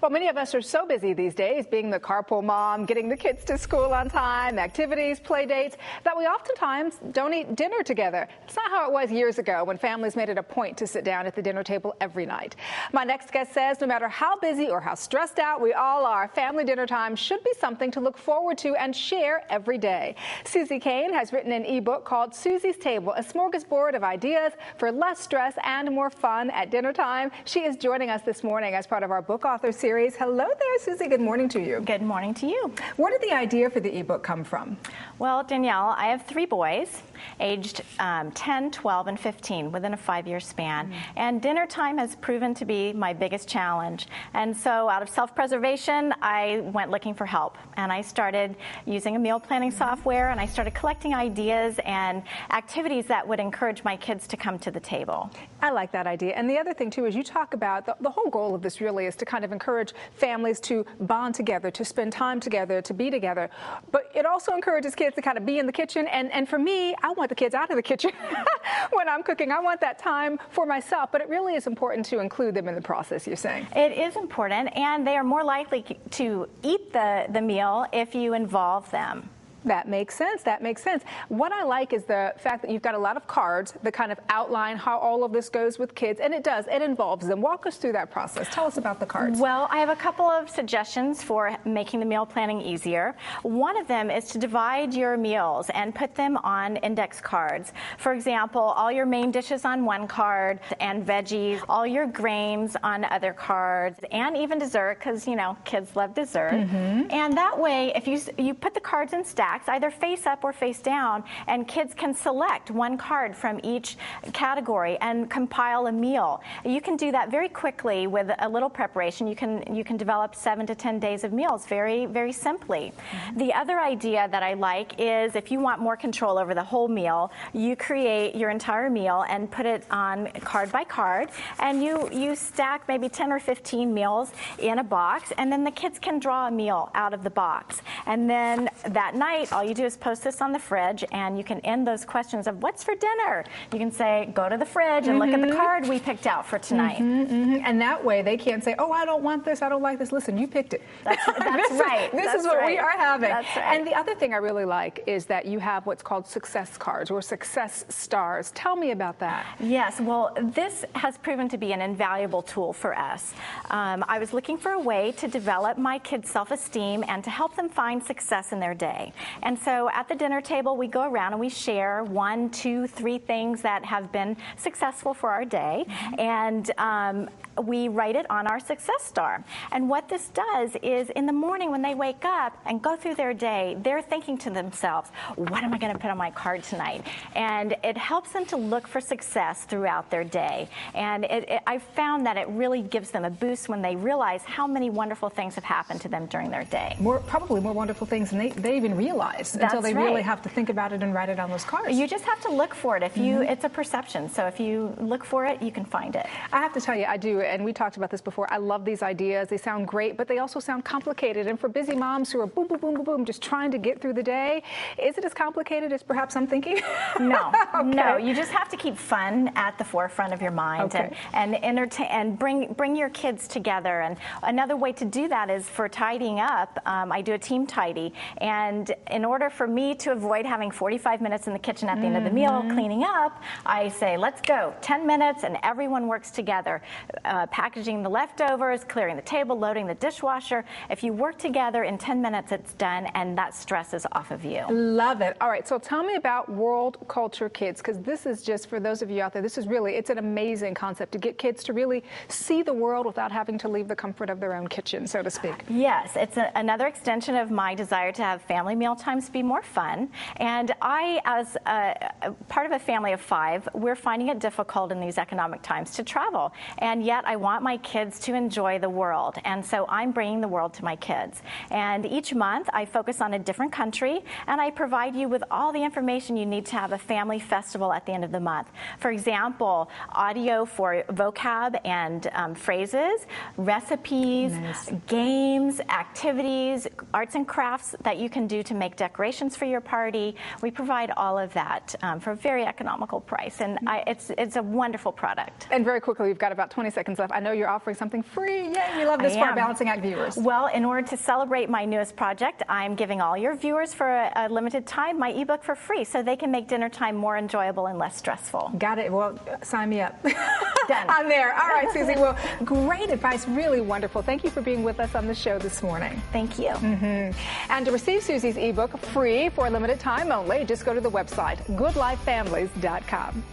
Well, many of us are so busy these days, being the carpool mom, getting the kids to school on time, activities, play dates, that we oftentimes don't eat dinner together. It's not how it was years ago when families made it a point to sit down at the dinner table every night. My next guest says no matter how busy or how stressed out we all are, family dinner time should be something to look forward to and share every day. Suzie Kane has written an ebook called Suzie's Table, a smorgasbord of ideas for less stress and more fun at dinner time. She is joining us this morning as part of our book author series. Hello there, Suzie. Good morning to you. Good morning to you. Where did the idea for the ebook come from? Well, Danielle, I have 3 boys, aged 10, 12, and 15, within a 5-year span. And dinner time has proven to be my biggest challenge. And so out of self-preservation, I went looking for help. And I started using a meal planning software, and I started collecting ideas and activities that would encourage my kids to come to the table. I like that idea. And the other thing, too, is you talk about the whole goal of this really is to kind of encourage families to bond together, to spend time together, to be together. But it also encourages kids to kind of be in the kitchen. And for me, I want the kids out of the kitchen when I'm cooking. I want that time for myself. But it really is important to include them in the process, you're saying. It is important, and they are more likely to eat the meal if you involve them. That makes sense. That makes sense. What I like is the fact that you've got a lot of cards that kind of outline how all of this goes with kids, and it does. It involves them. Walk us through that process. Tell us about the cards. Well, I have a couple of suggestions for making the meal planning easier. One of them is to divide your meals and put them on index cards. For example, all your main dishes on one card and veggies, all your grains on other cards, and even dessert, because, you know, kids love dessert. And that way, if you put the cards in stacks, either face up or face down, and kids can select one card from each category and compile a meal. You can do that very quickly with a little preparation. You can develop 7 to 10 days of meals very, very simply. The other idea that I like is if you want more control over the whole meal, you create your entire meal and put it on card by card, and you stack maybe 10 or 15 meals in a box, and then the kids can draw a meal out of the box. And then that night, all you do is post this on the fridge, and you can end those questions of what's for dinner. You can say, go to the fridge and look at the card we picked out for tonight. And that way they can't say, oh, I don't want this, I don't like this. Listen, you picked it. That's right. This is what we are having. That's right. And the other thing I really like is that you have what's called success cards or success stars. Tell me about that. Yes, well, this has proven to be an invaluable tool for us. I was looking for a way to develop my kids' self-esteem and to help them find success in their day. And so at the dinner table, we go around and we share 1, 2, 3 things that have been successful for our day. And we write it on our success star. And what this does is in the morning when they wake up and go through their day, they're thinking to themselves, what am I going to put on my card tonight? And it helps them to look for success throughout their day. And I've found that it really gives them a boost when they realize how many wonderful things have happened to them during their day. Probably more wonderful things than they even realize until they really have to think about it and write it on those cards. You just have to look for it. If it's a perception. So if you look for it, you can find it. I have to tell you, I do. And we talked about this before. I love these ideas. They sound great, but they also sound complicated. And for busy moms who are boom, boom, boom, boom, boom, just trying to get through the day, is it as complicated as perhaps I'm thinking? No, Okay. No. You just have to keep fun at the forefront of your mind and entertain and bring your kids together. And another way to do that is for tidying up. I do a team tidy, and in order for me to avoid having 45 minutes in the kitchen at the end of the meal cleaning up, I say, let's go, 10 minutes, and everyone works together. Packaging the leftovers, clearing the table, loading the dishwasher. If you work together in 10 minutes, it's done, and that stress is off of you. Love it. All right, so tell me about World Culture Kids, because this is just, for those of you out there, this is really, it's an amazing concept to get kids to really see the world without having to leave the comfort of their own kitchen, so to speak. Yes, it's another extension of my desire to have family meal times be more fun. And I, as a part of a family of 5, we're finding it difficult in these economic times to travel. And yet I want my kids to enjoy the world. And so I'm bringing the world to my kids. And each month I focus on a different country, and I provide you with all the information you need to have a family festival at the end of the month. For example, audio for vocab and phrases, recipes, games, activities, arts and crafts that you can do to make make decorations for your party. We provide all of that for a very economical price, and it's a wonderful product. And very quickly, we've got about 20 seconds left. I know you're offering something free. Yay, we love this for our Balancing Act viewers. Well, in order to celebrate my newest project, I'm giving all your viewers for a limited time my ebook for free so they can make dinner time more enjoyable and less stressful. Got it. Well, sign me up. Done. I'm there. All right, Suzie. Well, great advice. Really wonderful. Thank you for being with us on the show this morning. Thank you. And to receive Suzie's ebook free for a limited time only, just go to the website, goodlifefamilies.com.